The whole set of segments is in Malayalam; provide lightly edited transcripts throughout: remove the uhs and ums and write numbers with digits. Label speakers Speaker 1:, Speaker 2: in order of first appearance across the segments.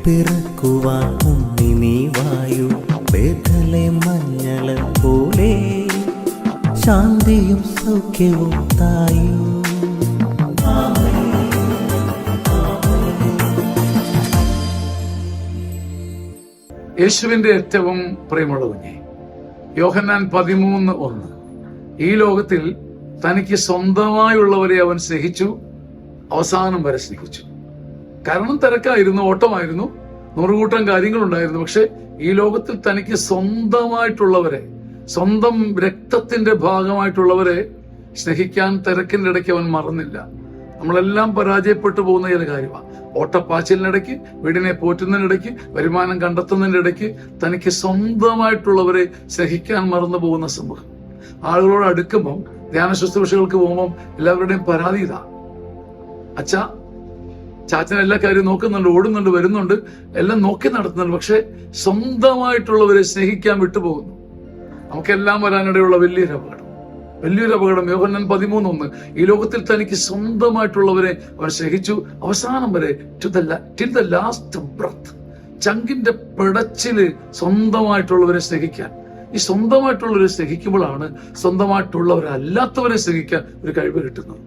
Speaker 1: പിറക്കുവാൻ ഉണ്ണി നീ വായു, ബേഥലെ മഞ്ഞള പോലെ ശാന്തിയും സൗഖ്യവും തായു.
Speaker 2: യേശുവിന്റെ ഏറ്റവും പ്രിയമുള്ള കുഞ്ഞെ, യോഹന്നാൻ 13:1, ഈ ലോകത്തിൽ തനിക്ക് സ്വന്തമായുള്ളവരെ അവൻ സ്നേഹിച്ചു, അവസാനം വരെ സ്നേഹിച്ചു. കാരണം തിരക്കായിരുന്നു, ഓട്ടമായിരുന്നു, നൂറുകൂട്ടം കാര്യങ്ങളുണ്ടായിരുന്നു. പക്ഷെ ഈ ലോകത്തിൽ തനിക്ക് സ്വന്തമായിട്ടുള്ളവരെ, സ്വന്തം രക്തത്തിന്റെ ഭാഗമായിട്ടുള്ളവരെ സ്നേഹിക്കാൻ തിരക്കിന്റെ ഇടയ്ക്ക് അവൻ മറന്നില്ല. നമ്മളെല്ലാം പരാജയപ്പെട്ടു പോകുന്ന ചില കാര്യമാണ്. ഓട്ടപ്പാച്ചിലിനിടയ്ക്ക്, വീടിനെ പോറ്റുന്നതിനിടയ്ക്ക്, വരുമാനം കണ്ടെത്തുന്നതിന്റെ ഇടയ്ക്ക് തനിക്ക് സ്വന്തമായിട്ടുള്ളവരെ സ്നേഹിക്കാൻ മറന്നു പോകുന്ന സമൂഹം. ആളുകളോട് അടുക്കുമ്പം, ധ്യാന ശുശ്രൂഷകൾക്ക് പോകുമ്പം എല്ലാവരുടെയും പരാതി ഇതാ: അച്ഛാ, ചാച്ചൻ എല്ലാ കാര്യവും നോക്കുന്നുണ്ട്, ഓടുന്നുണ്ട്, വരുന്നുണ്ട്, എല്ലാം നോക്കി നടത്തുന്നുണ്ട്, പക്ഷെ സ്വന്തമായിട്ടുള്ളവരെ സ്നേഹിക്കാൻ വിട്ടുപോകുന്നു. നമുക്കെല്ലാം വരാനിടയുള്ള വലിയൊരു അപകടം. യോഹന്നാൻ 13:1, ഈ ലോകത്തിൽ തനിക്ക് സ്വന്തമായിട്ടുള്ളവരെ അവൻ സ്നേഹിച്ചു, അവസാനം വരെ, ടിൽ ദ ലാസ്റ്റ് ബ്രത്ത്. ചങ്കിന്റെ പിടച്ചില് സ്വന്തമായിട്ടുള്ളവരെ സ്നേഹിക്കാൻ. ഈ സ്വന്തമായിട്ടുള്ളവരെ സ്നേഹിക്കുമ്പോഴാണ് സ്വന്തമായിട്ടുള്ളവരല്ലാത്തവരെ സ്നേഹിക്കാൻ ഒരു കഴിവ് കിട്ടുന്നത്.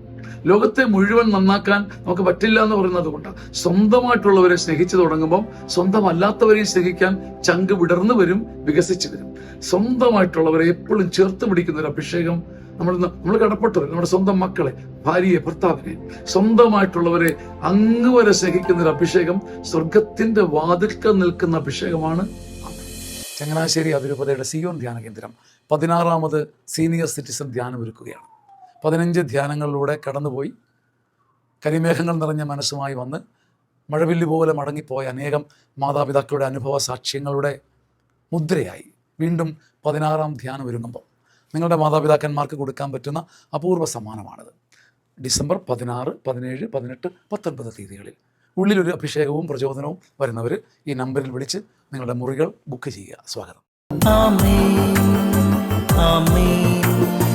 Speaker 2: ലോകത്തെ മുഴുവൻ നന്നാക്കാൻ നമുക്ക് പറ്റില്ല എന്ന് പറയുന്നത് കൊണ്ടാണ്. സ്വന്തമായിട്ടുള്ളവരെ സ്നേഹിച്ചു തുടങ്ങുമ്പോൾ സ്വന്തമല്ലാത്തവരെയും സ്നേഹിക്കാൻ ചങ്ക് വിടർന്നു വരും, വികസിച്ചു വരും. സ്വന്തമായിട്ടുള്ളവരെ എപ്പോഴും ചേർത്ത് പിടിക്കുന്ന ഒരു അഭിഷേകം നമ്മൾ കടപ്പെട്ടവർ, നമ്മുടെ സ്വന്തം മക്കളെ, ഭാര്യയെ, ഭർത്താവിനെ, സ്വന്തമായിട്ടുള്ളവരെ അങ്ങ് വരെ സ്നേഹിക്കുന്ന ഒരു അഭിഷേകം, സ്വർഗത്തിന്റെ വാതിൽക്കൽ നിൽക്കുന്ന അഭിഷേകമാണ്. ചങ്ങനാശ്ശേരി അതിരൂപതയുടെ സിയോൻ ധ്യാന കേന്ദ്രം 16ാമത് സീനിയർ സിറ്റിസൺ ധ്യാനം ഒരുക്കുകയാണ്. 15 ധ്യാനങ്ങളിലൂടെ കടന്നുപോയി കരിമേഘങ്ങൾ നിറഞ്ഞ മനസ്സുമായി വന്ന് മഴവില്ല് പോലെ മടങ്ങിപ്പോയ അനേകം മാതാപിതാക്കളുടെ അനുഭവ സാക്ഷ്യങ്ങളുടെ മുദ്രയായി വീണ്ടും 16ാം ധ്യാനം ഒരുങ്ങുമ്പോൾ നിങ്ങളുടെ മാതാപിതാക്കന്മാർക്ക് കൊടുക്കാൻ പറ്റുന്ന അപൂർവ സമ്മാനമാണിത്. ഡിസംബർ 16, 17, 18, 19 തീയതികളിൽ ഉള്ളിലൊരു അഭിഷേകവും പ്രചോദനവും വരുന്നവർ ഈ നമ്പറിൽ വിളിച്ച് നിങ്ങളുടെ മുറികൾ ബുക്ക് ചെയ്യുക. സ്വാഗതം.
Speaker 1: ആമേൻ, ആമേൻ.